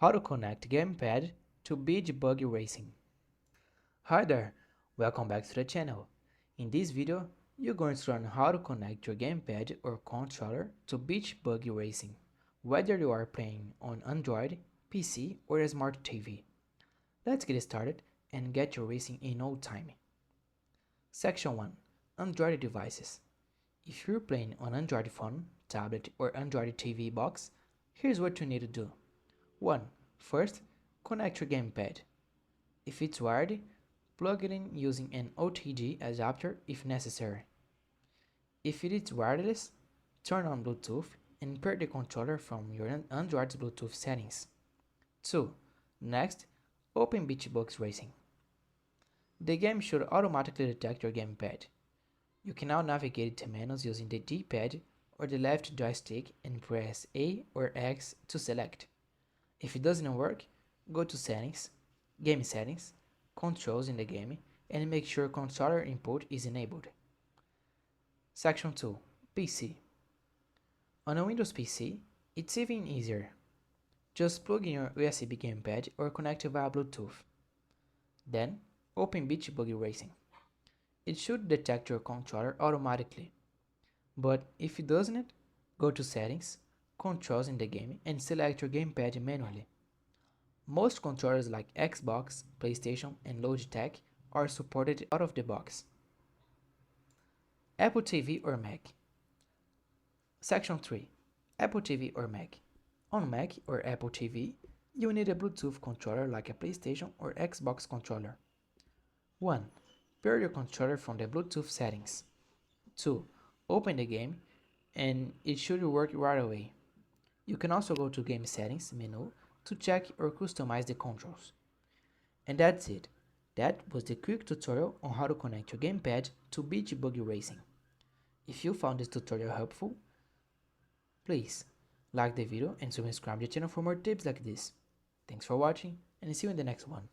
How to connect Gamepad to Buggy Racing. Hi there, welcome back to the channel. In this video, you're going to learn how to connect your gamepad or controller to Buggy Racing, whether you are playing on Android, PC or a smart TV. Let's get started and get your racing in no time. Section 1. Android devices. If you're playing on Android phone, tablet or Android TV box, here's what you need to do. 1. First, connect your gamepad. If it's wired, plug it in using an OTG adapter if necessary. If it is wireless, turn on Bluetooth and pair the controller from your Android's Bluetooth settings. 2. Next, open Buggy Racing. The game should automatically detect your gamepad. You can now navigate to menus using the D-pad or the left joystick and press A or X to select. If it doesn't work, go to Settings, Game Settings, Controls in the game, and make sure controller input is enabled. Section 2. PC. On a Windows PC, it's even easier. Just plug in your USB gamepad or connect via Bluetooth. Then, open Buggy Racing. It should detect your controller automatically. But if it doesn't, go to Settings, Controls in the game, and select your gamepad manually. Most controllers like Xbox, PlayStation, and Logitech are supported out of the box. Apple TV or Mac. Section 3. Apple TV or Mac. On Mac or Apple TV, you need a Bluetooth controller like a PlayStation or Xbox controller. 1. Pair your controller from the Bluetooth settings. 2. Open the game and it should work right away. You can also go to Game Settings menu to check or customize the controls. And that's it. That was the quick tutorial on how to connect your gamepad to Buggy Racing. If you found this tutorial helpful, please like the video and subscribe to the channel for more tips like this. Thanks for watching and see you in the next one.